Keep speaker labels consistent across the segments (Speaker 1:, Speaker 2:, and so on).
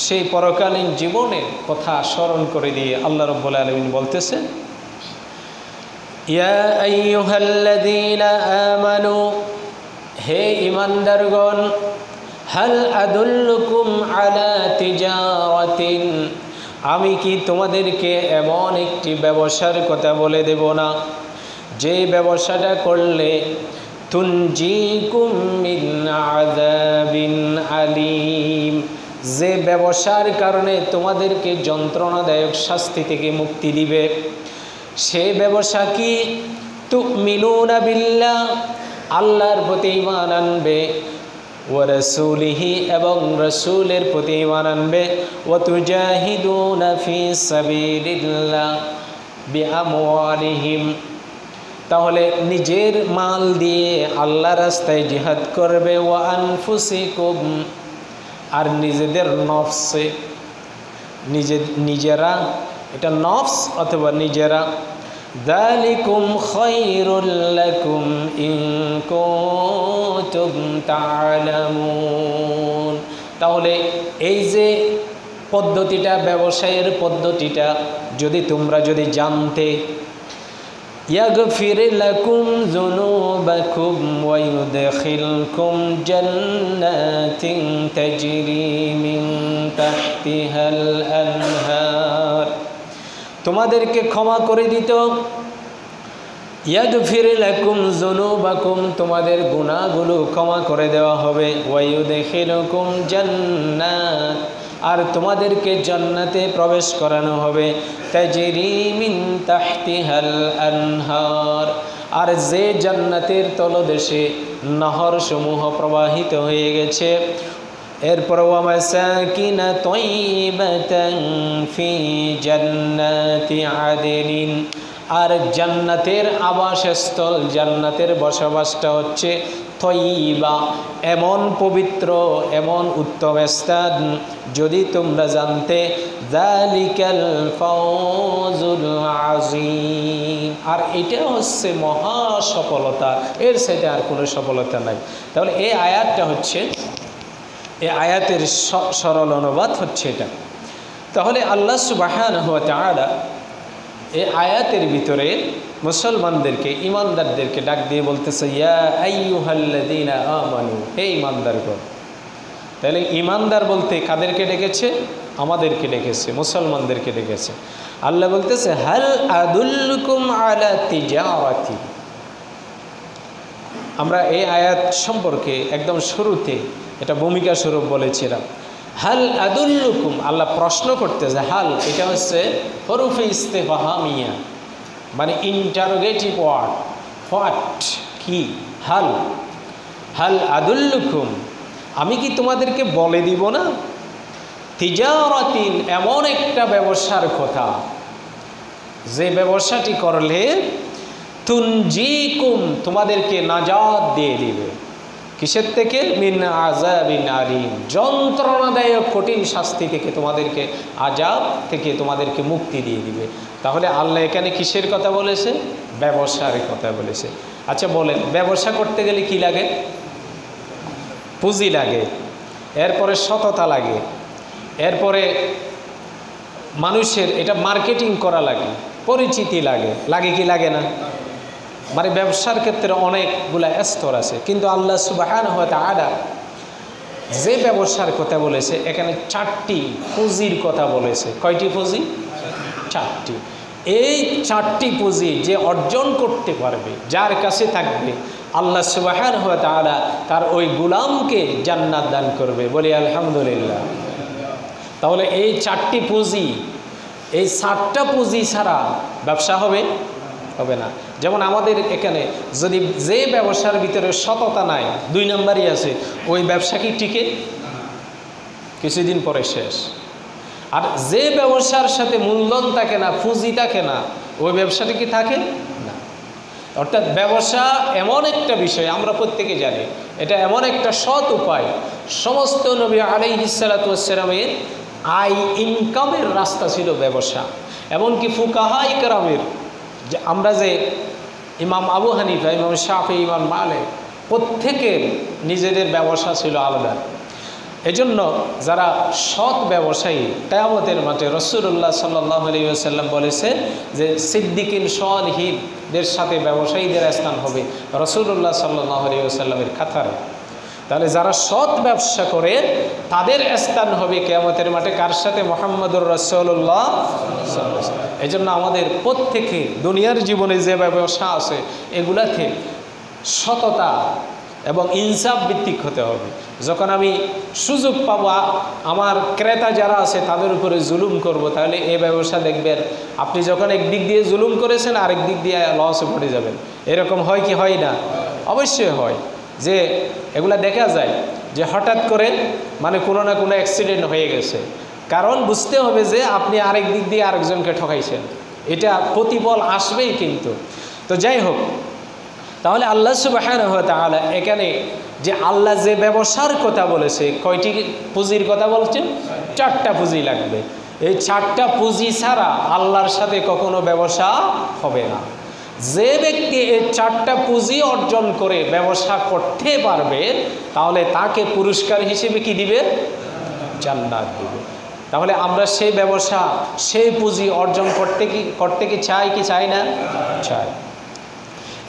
Speaker 1: সেই পরকালীন জীবনের কথা স্মরণ করে দিয়ে আল্লাহ রাব্বুল আলামিন বলতেছেন, ইয়া আইয়ুহাল্লাযীনা আমানু, হে ঈমানদারগণ, হাল আদুল্লুকুম আলা তিজারাতিন, আমি কি তোমাদেরকে এমন একটি ব্যবসার কথা বলে দেব না যে ব্যবসাটা করলে তুনজিকুম মিন আযাবিন আলীম, যে ব্যবসার কারণে তোমাদেরকে যন্ত্রণাদায়ক শাস্তি থেকে মুক্তি দিবে। সে ব্যবসা কি? তুমিনুনা বিল্লাহ, আল্লাহর প্রতি ঈমান আনবে, ওয়া রাসূলিহি, এবং রাসূলের প্রতি ঈমান আনবে, ওয়া তুজাহিদুনা ফি সাবিলিল্লাহ বিআমওয়ালিহিম, তাহলে নিজের মাল দিয়ে আল্লাহর রাস্তায় জিহাদ করবে, ওয়া আনফুসিকুম, আর নিজেদের নফসে, নিজেরা, এটা নফস অথবা নিজেরা, যালিকুম খায়রুল লাকুম ইন কুনতুম তা'লামুন, তাহলে এই যে পদ্ধতিটা, ব্যবসায়ের পদ্ধতিটা যদি তোমরা জানতে, ইয়াগফির লাকুম যুনুবাকুম ওয়া ইউদখিলকুম জান্নাতিন তাজরি মিন তাহতিহাল আনহার, তোমাদেরকে ক্ষমা করে দিত। ইয়াগফির লাকুম যুনুবাকুম, তোমাদের গুনাহগুলো ক্ষমা করে দেওয়া হবে। ওয়া ইউদখিলকুম জান্নাত, আর তোমাদেরকে জান্নাতে প্রবেশ করানো হবে। তাজরি মিন তাহতিহাল আনহার, আর যে জান্নাতের তলদেশে নহর সমূহ প্রবাহিত হয়ে গেছে। এরপর ওয়া মাসাকিনা তাইয়িবাতান ফি জান্নাতি আদনিন, আর জান্নাতের আবাসস্থল, জান্নাতের বসবাসটা হচ্ছে তয়্যিবা, এমন পবিত্র, এমন উত্তম স্থান যদি তোমরা জানতে। যালিকাল ফাওজুল আযীম, আর এটা হচ্ছে মহা সফলতা, এর সাথে আর কোনো সফলতা নাই। তাহলে এই আয়াতটা হচ্ছে, এই আয়াতের সরল অনুবাদ হচ্ছে এটা। তাহলে আল্লাহ সুবহানাহু ওয়া তাআলা এই আয়াতের ভিতরে মুসলমানদেরকে, ঈমানদারদেরকে ডাক দিয়ে বলতেছে, ইয়া আইয়ুহাল্লাযীনা আমানু, হে ঈমানদারগণ। তাহলে ঈমানদার বলতে কাদেরকে ডেকেছে? আমাদেরকে ডেকেছে, মুসলমানদেরকে ডেকেছে। আল্লাহ বলতেছে, হাল আদুল্লুকুম আলা তিজারাতি। আমরা এই আয়াত সম্পর্কে একদম শুরুতে এটা ভূমিকা স্বরূপ বলেছিলাম। হাল আদুল্লুকুম, আল্লাহ প্রশ্ন করতেছে। হাল, এটা হচ্ছে হরফে ইস্তেফহামিয়া, মানে ইন্টারোগেটিভ ওয়ার্ড। হোয়াট, কি? হাল, হাল আদুল্লুকুম, আমি কি তোমাদেরকে বলে দিব না? তিজারাতিন, এমন একটা ব্যবসার কথা যে ব্যবসাটি করলে তুনজিকুম, তোমাদেরকে নাজাত দিয়ে দিবে। কিসের থেকে? মিন আযাবিন আলীম, যন্ত্রণাদায়ক কঠিন শাস্তি থেকে তোমাদেরকে, আযাব থেকে তোমাদেরকে মুক্তি দিয়ে দিবে। তাহলে আল্লাহ এখানে কিসের কথা বলেছে? ব্যবসার কথা বলেছে। আচ্ছা বলেন, ব্যবসা করতে গেলে কি লাগে? পুঁজি লাগে, এরপরে সততা লাগে, এরপরে মানুষের এটা মার্কেটিং করা লাগে, পরিচিতি লাগে, লাগে কি লাগে না? মানে ব্যবসার ক্ষেত্রে অনেকগুলা স্তর আছে। কিন্তু আল্লাহ সুবহানাহু ওয়া তাআলা যে ব্যবসার কথা বলেছে, এখানে 4টি পুঁজির কথা বলেছে। কয়টি পুঁজি? 4টি। এই 4টি পুঁজি যে অর্জন করতে পারবে, যার কাছে থাকবে, আল্লাহ সুবহানাহু ওয়া তাআলা তার ওই গোলামকে জান্নাত দান করবে। বলি আলহামদুলিল্লাহ। তাহলে এই 4টি পুঁজি, এই 7টা পুঁজি ছাড়া ব্যবসা হবে না। যেমন আমাদের এখানে যদি যে ব্যবসার ভিতরে সততা নাই, 2 নম্বরই আছে, ওই ব্যবসা কি টিকে? কিছুদিন পরে শেষ। আর যে ব্যবসার সাথে মূলধন থাকে না, পুঁজি থাকে না, ওই ব্যবসাটি কি থাকে না। অর্থাৎ ব্যবসা এমন একটা বিষয়, আমরা প্রত্যেকে জানি, এটা এমন একটা সৎ উপায়। সমস্ত নবী আলাইহিস সালাতু ওয়াস সালামের আয় ইনকামের রাস্তা ছিল ব্যবসা। এমনকি ফুকাহা ইকরামের, যে আমরা যে ইমাম আবু হানিফা, ইমাম শাফি, ইমাম মালিক, প্রত্যেকের নিজেদের ব্যবসা ছিল আলাদা। এজন্য যারা সৎ ব্যবসায়ী কিয়ামতের মাঠে রাসূলুল্লাহ সাল্লাল্লাহু আলাইহি ওয়াসাল্লাম বলেছে যে সিদ্দিকিন সালিহিনদের সাথে ব্যবসায়ীদের স্থান হবে রাসূলুল্লাহ সাল্লাল্লাহু আলাইহি ওয়াসাল্লামের খাতারে। তাহলে যারা সৎ ব্যবসা করে তাদের স্থান হবে কিয়ামতের মাঠে কার সাথে? মুহাম্মদুর রাসূলুল্লাহ সাল্লাল্লাহু আলাইহি ওয়াসাল্লাম। এজন্য আমাদের প্রত্যেকে দুনিয়ার জীবনে যে ব্যবসা আছে এগুলাতে সততা এবং ইনসাফ ভিত্তিক হতে হবে। যখন আমি সুযোগ পাবো আমার ক্রেতা যারা আছে তাদের উপরে জুলুম করব, তাহলে এই ব্যবসা দেখবেন আপনি যখন একদিক দিয়ে জুলুম করেছেন আরেক দিক দিয়ে লসে পড়ে যাবেন। এরকম হয় কি হয় না? অবশ্যই হয়। যে এগুলা দেখা যায় যে হঠাৎ করে মানে কোনো না কোনো অ্যাক্সিডেন্ট হয়ে গেছে, কারণ বুঝতে হবে যে আপনি আরেক দিক দিয়ে আরেকজনকে ঠকাইছেন, এটা প্রতিফল আসবেই কিন্তু। তো যাই হোক, তাহলে আল্লাহ সুবহানাহু ওয়া তাআলা এখানে যে আল্লাহ যে ব্যবসার কথা বলেছে, কয়টি পুঁজির কথা বলছেন? 4টা পুঁজি লাগবে। এই 4টা পুঁজি ছাড়া আল্লাহর সাথে কখনো ব্যবসা হবে না। যে ব্যক্তি এই 4টা পুঁজি অর্জন করে ব্যবসা করতে পারবে তাহলে তাকে পুরস্কার হিসেবে কি দিবে? জান্নাত দিবে। তাহলে আমরা সেই ব্যবসা সেই পুঁজি অর্জন করতে কি চাই না? চাই।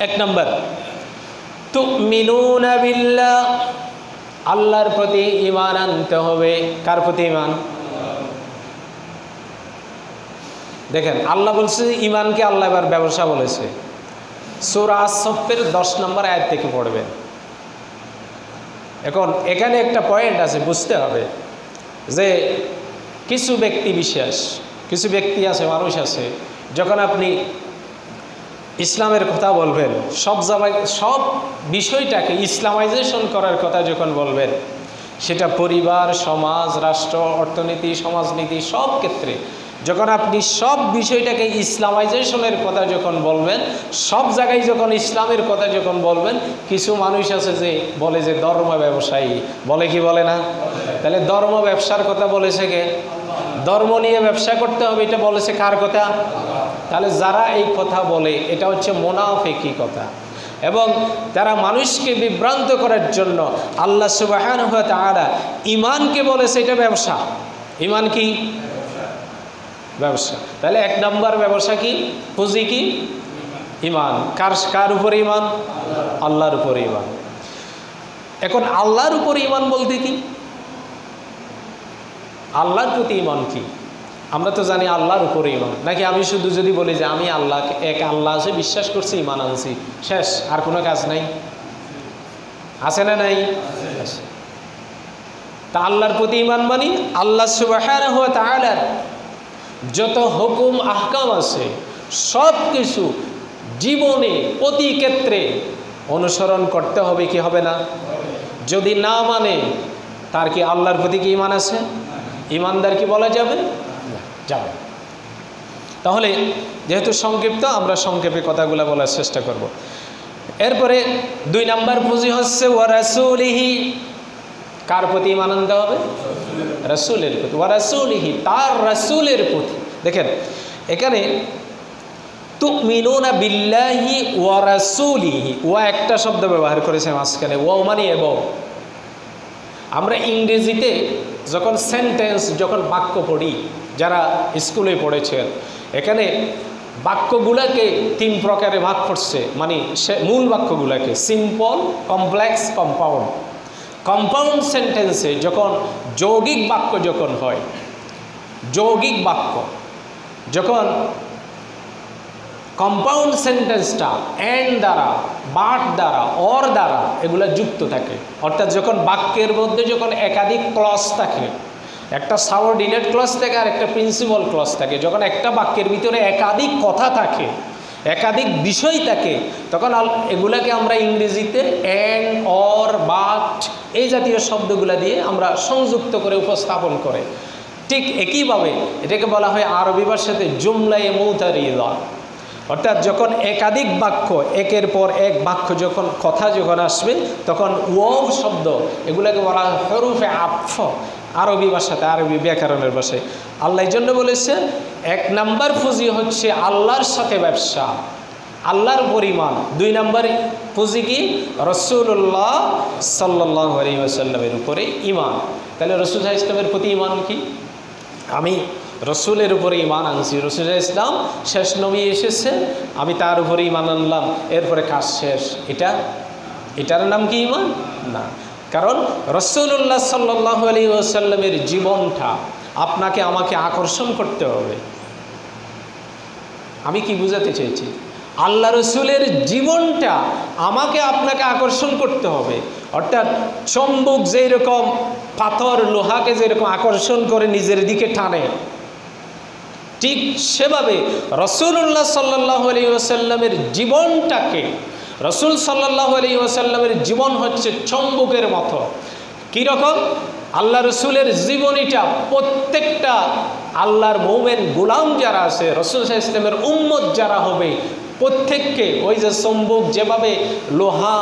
Speaker 1: 1 নম্বর, তুমিনুনা বিল্লাহ, আল্লাহর প্রতি ঈমান আনতে হবে। কার প্রতি ঈমান? দেখেন আল্লাহ বলছে ঈমানকে, আল্লাহ এবার ব্যবসা বলেছে। সূরা আস-সাফের 10 নম্বর আয়াত থেকে পড়বেন। এখন এখানে একটা পয়েন্ট আছে, বুঝতে হবে যে কিছু ব্যক্তি বিশেষ, কিছু ব্যক্তি আছে, মানুষ আছে, যখন আপনি ইসলামের কথা বলবেন, সব বিষয়টাকে ইসলামাইজেশন করার কথা যখন বলবেন, সেটা পরিবার, সমাজ, রাষ্ট্র, অর্থনীতি, সমাজনীতি সব ক্ষেত্রে যখন আপনি সব বিষয়টাকে ইসলামাইজেশনের কথা যখন বলবেন, সব জায়গায় যখন ইসলামের কথা যখন বলবেন, কিছু মানুষ আছে যে বলে যে ধর্ম ব্যবসায়ী, বলে কি বলে না? তাহলে ধর্ম ব্যবসার কথা বলেছে কে? ধর্ম নিয়ে ব্যবসা করতে হবে এটা বলেছে কার কথা? তাহলে যারা এই কথা বলে এটা হচ্ছে মুনাফিকি কথা, এবং তারা মানুষকে বিভ্রান্ত করার জন্য আল্লাহ সুবহানাহু ওয়া তাআলা ঈমানকে বলেছে এটা ব্যবসা। ঈমান কি? ব্যবসা। তাহলে 1 নম্বর ব্যবসা কি? পুঁজি কি? ঈমান। কার উপরে ঈমান? আল্লাহর উপরে ঈমান। এখন আল্লাহর উপরে ঈমান বলতে কি? আল্লাহর প্রতি ঈমান কি? আমরা তো জানি আল্লাহর উপরে ঈমান, নাকি আমি শুধু যদি বলি যে আমি আল্লাহকে এক আল্লাহ আছে বিশ্বাস করছি, ঈমান আনছি, শেষ, আর কোনো কাজ নাই? আছে না নাই? তা আল্লাহর প্রতি ঈমান মানি আল্লাহ সুবহানাহু ওয়া তাআলার যত হুকুম আহকাম আছে সব কিছু জীবনে প্রতি ক্ষেত্রে অনুসরণ করতে হবে কি হবে না? যদি না মানে তার কি আল্লাহর প্রতি কি ঈমান আছে? ঈমানদার কি বলা যাবে? যাবে। তাহলে যেহেতু সংক্ষিপ্ত, আমরা সংক্ষেপে কথাগুলো বলার চেষ্টা করব। এরপরে 2 নম্বর পুঁজি হচ্ছে ওয়া রাসূলিহি, কার প্রতি ঈমান আনতে হবে? রাসূলের প্রতি। ওয়া রাসূলিহি, তার রাসূলের প্রতি। দেখেন এখানে তুমিনুনা বিল্লাহি ওয়া রাসূলিহি, ওয়া একটা শব্দ ব্যবহার করেছে মাঝখানে, ওয়া মানে এবং। আমরা ইংরেজিতে যখন সেন্টেন্স, যখন বাক্য পড়ি, যারা স্কুলে পড়েছেন, এখানে বাক্যগুলোকে 3 প্রকারে ভাগ করছে, মানে মূল বাক্যগুলোকে সিম্পল, কমপ্লেক্স, কম্পাউন্ড। কম্পাউন্ড সেন্টেন্সে যখন যৌগিক বাক্য যখন হয়, যৌগিক বাক্য যখন কম্পাউন্ড সেন্টেন্সটা এন্ড দ্বারা, বাট দ্বারা, অর দ্বারা এগুলা যুক্ত থাকে, অর্থাৎ যখন বাক্যের মধ্যে যখন একাধিক ক্লজ থাকে, একটা সাবঅর্ডিনেট ক্লজ থাকে আর একটা প্রিন্সিপাল ক্লজ থাকে, যখন একটা বাক্যের ভিতরে একাধিক কথা থাকে, একাধিক বিষয় থাকে, তখন এগুলাকে আমরা ইংরেজিতে এন্ড, অর, বাট এই জাতীয় শব্দগুলা দিয়ে আমরা সংযুক্ত করে উপস্থাপন করে। ঠিক একইভাবে এটাকে বলা হয় আরবি ভাষাতে জুমলায়ে মুতারিদা, অর্থাৎ যখন একাধিক বাক্য একের পর এক বাক্য যখন কথা যখন আসবে তখন ওয়াও শব্দ, এগুলাকে বলা হয় হরুফে আতফ আরবি ভাষাতে, আরবি ব্যাকরণের ভাষায়। আল্লাহ এই জন্য বলেছে 1 নম্বর পুঁজি হচ্ছে আল্লাহর সাথে ব্যবসা, আল্লাহর পরিমাণ। 2 নম্বর পুঁজি কি? রাসূলুল্লাহ সাল্লাল্লাহু আলাইহি ওয়াসাল্লামের উপরে ঈমান। তাহলে রসুল সাল্লাল্লাহু আলাইহি ওয়াসাল্লামের প্রতি ঈমান কি? আমি রসুলের উপরে ঈমান আনছি, রসুল সাল্লাল্লাহু আলাইহি ওয়াসাল্লাম শেষ নবী এসেছে, আমি তার উপরে ঈমান আনলাম, এরপরে কাজ শেষ। এটার নাম কি ঈমান? না। কারণ রাসূলুল্লাহ সাল্লাল্লাহু আলাইহি ওয়াসাল্লামের জীবনটা আপনাকে আমাকে আকর্ষণ করতে হবে। আমি কি বুঝাতে চেয়েছি? আল্লাহ রসুলের জীবনটা আমাকে আপনাকে আকর্ষণ করতে হবে। অর্থাৎ চুম্বক যেই রকম পাথর লোহাকে যেরকম আকর্ষণ করে নিজের দিকে টানে, ঠিক সেভাবে রাসূলুল্লাহ সাল্লাল্লাহু আলাইহি ওয়াসাল্লামের জীবনটাকে, রাসূল সাল্লাল্লাহু আলাইহি ওয়াসাল্লামের জীবন হচ্ছে চুম্বকের মতো। কীরকম? আল্লাহ রসুলের জীবনীটা প্রত্যেকটা আল্লাহর মোমেন গোলাম যারা আছে, রাসূল সাল্লাল্লাহু আলাইহি ওয়াসাল্লামের উম্মত যারা হবে, প্রত্যেককে ওই যে চুম্বক যেভাবে লোহা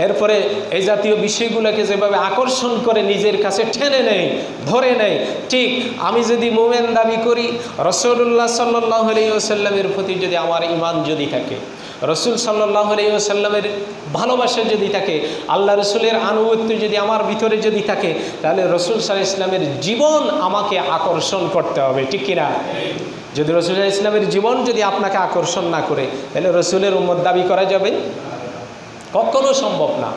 Speaker 1: এরপরে এই জাতীয় বিষয়গুলোকে যেভাবে আকর্ষণ করে নিজের কাছে টেনে নেয়, ধরে নেয়, ঠিক আমি যদি মোমেন দাবি করি, রাসূলুল্লাহ সাল্লাল্লাহু আলাইহি ওয়াসাল্লামের প্রতি যদি আমার ঈমান যদি থাকে, রসুল সাল্লাল্লাহু আলাইহি ওয়াসাল্লামের ভালোবাসা যদি থাকে, আল্লাহ রসুলের আনুগত্য যদি আমার ভিতরে যদি থাকে, তাহলে রসুল সাল্লাল্লাহু আলাইহি ওয়াসাল্লামের জীবন আমাকে আকর্ষণ করতে হবে, ঠিক কিনা? যদি রসুল সাল্লাল্লাহু আলাইহি ওয়াসাল্লামের জীবন যদি আপনাকে আকর্ষণ না করে, তাহলে রসুলের উম্মত দাবি করা যাবে? কখনো সম্ভব না।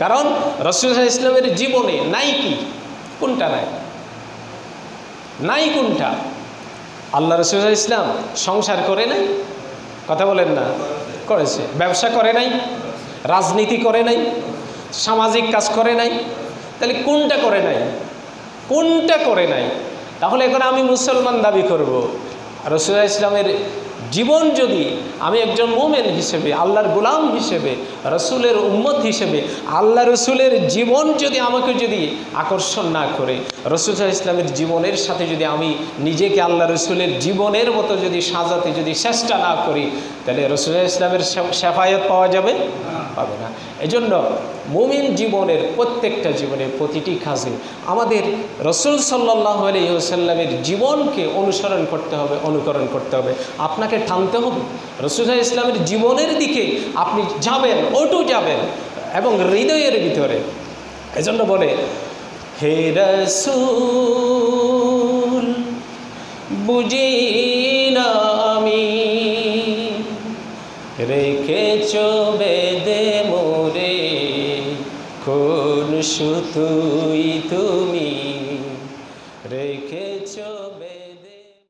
Speaker 1: কারণ রসুল সাল্লাল্লাহু আলাইহি ওয়াসাল্লামের জীবনে নাই কি? কোনটা নাই? নাই কোনটা? আল্লাহ রসুল সাল্লাল্লাহু আলাইহি ওয়াসাল্লাম সংসার করে নাই? কথা বলেন না। করেছে। ব্যবসা করে নাই, রাজনীতি করে নাই, সামাজিক কাজ করে নাই, তাহলে কোনটা করে নাই? কোনটা করে নাই? তাহলে এখন আমি মুসলমান দাবি করব, রাসূলুল্লাহ ইসলামের জীবন যদি আমি একজন মোমেন হিসেবে, আল্লাহর গোলাম হিসেবে, রসুলের উম্মত হিসেবে, আল্লাহ রসুলের জীবন যদি আমাকে যদি আকর্ষণ না করে, রাসূলুল্লাহ ইসলামের জীবনের সাথে যদি আমি নিজেকে আল্লাহ রসুলের জীবনের মতো যদি সাজাতে যদি চেষ্টা না করি, তাহলে রাসূলুল্লাহ ইসলামের শাফায়াত পাওয়া যাবে? পাবে না। এজন্য মুমিন জীবনের প্রত্যেকটা জীবনের প্রতিটি কাজে আমাদের রাসূল সাল্লাল্লাহু আলাইহি ওয়াসাল্লামের জীবনকে অনুসরণ করতে হবে, অনুকরণ করতে হবে, আপনাকে টানতে হবে রাসূলুল্লাহ ইসলামের জীবনের দিকে। আপনি যাবেন, ওটু যাবেন এবং হৃদয়ের ভিতরে। এজন্য বলে, হে রাসূল বুঝি না আমি, রেখেছ বেদে মোরে কোন সুতুই তুমি।